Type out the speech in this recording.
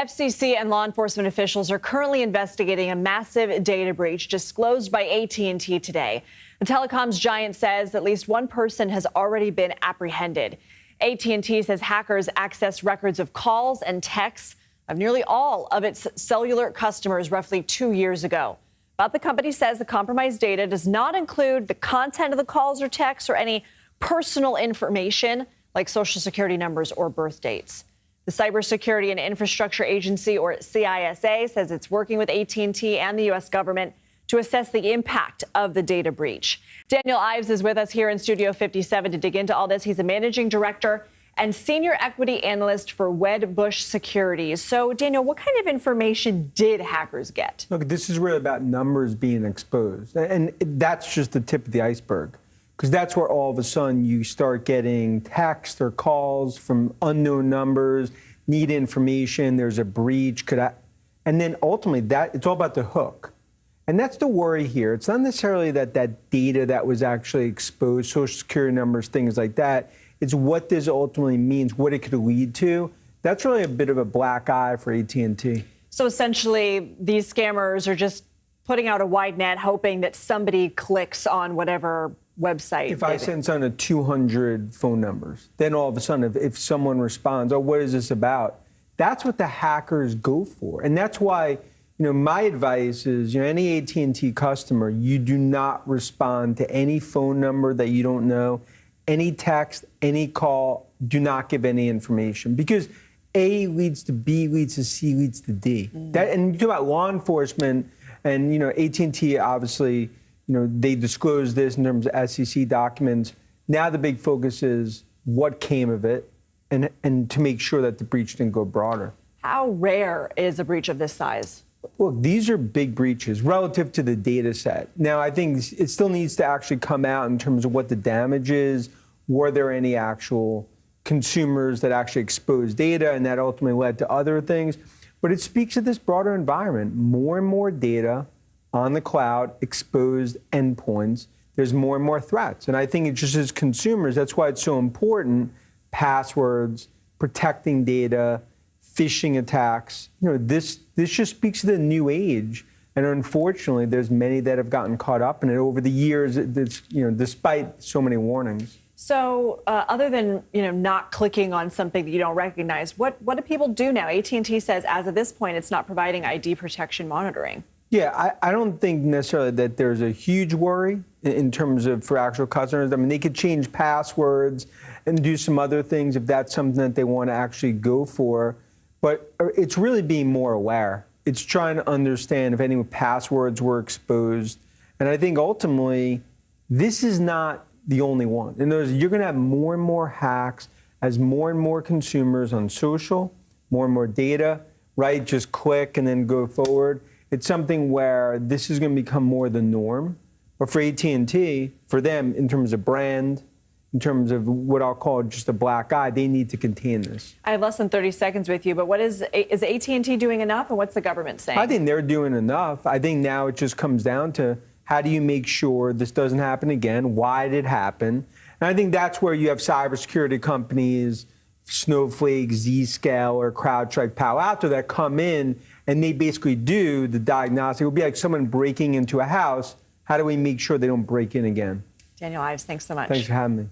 FCC and law enforcement officials are currently investigating a massive data breach disclosed by AT&T today. The telecoms giant says at least one person has already been apprehended. AT&T says hackers accessed records of calls and texts of nearly all of its cellular customers roughly 2 years ago. But the company says the compromised data does not include the content of the calls or texts or any personal information like Social Security numbers or birth dates. The Cybersecurity and Infrastructure Agency, or CISA, says it's working with AT&T and the U.S. government to assess the impact of the data breach. Daniel Ives is with us here in Studio 57 to dig into all this. He's a managing director and senior equity analyst for Wedbush Securities. So, Daniel, what kind of information did hackers get? Look, this is really about numbers being exposed. And that's just the tip of the iceberg, because that's where all of a sudden you start getting texts or calls from unknown numbers, need information, there's a breach, and then ultimately it's all about the hook. And that's the worry here. It's not necessarily that data that was actually exposed, Social Security numbers, things like that. It's what this ultimately means, what it could lead to. That's really a bit of a black eye for AT&T. So essentially, these scammers are just putting out a wide net, hoping that somebody clicks on whatever website. If I send someone 200 phone numbers, then all of a sudden, if someone responds, oh, what is this about? That's what the hackers go for. And that's why, my advice is, any AT&T customer, you do not respond to any phone number that you don't know, any text, any call, do not give any information, because A leads to B, leads to C, leads to D. And you talk about law enforcement, and AT&T obviously, they disclosed this in terms of FCC documents. Now the big focus is what came of it, and to make sure that the breach didn't go broader. How rare is a breach of this size? Look, these are big breaches relative to the data set. Now, I think it still needs to actually come out in terms of what the damage is. Were there any actual consumers that actually exposed data and that ultimately led to other things? But it speaks to this broader environment. More and more data on the cloud, exposed endpoints. There's more and more threats. And I think it just as consumers, that's why it's so important. Passwords, protecting data, phishing attacks. This just speaks to the new age. And unfortunately, there's many that have gotten caught up in it over the years, despite so many warnings. So other than, not clicking on something that you don't recognize, what do people do now? AT&T says as of this point, it's not providing ID protection monitoring. Yeah, I don't think necessarily that there's a huge worry in terms of for actual customers. I mean, they could change passwords and do some other things if that's something that they want to actually go for. But it's really being more aware. It's trying to understand if any passwords were exposed. And I think ultimately, this is not the only one. In other words, you're going to have more and more hacks as more and more consumers on social, more and more data, right? Just click and then go forward. It's something where this is going to become more the norm. But for AT&T, for them, in terms of brand, in terms of what I'll call just a black eye, they need to contain this. I have less than 30 seconds with you, but is AT&T doing enough, and what's the government saying? I think they're doing enough. I think now it just comes down to how do you make sure this doesn't happen again? Why did it happen? And I think that's where you have cybersecurity companies, Snowflake, Zscaler, or CrowdStrike, Palo Alto that come in and they basically do the diagnostic. It would be like someone breaking into a house. How do we make sure they don't break in again? Daniel Ives, thanks so much. Thanks for having me.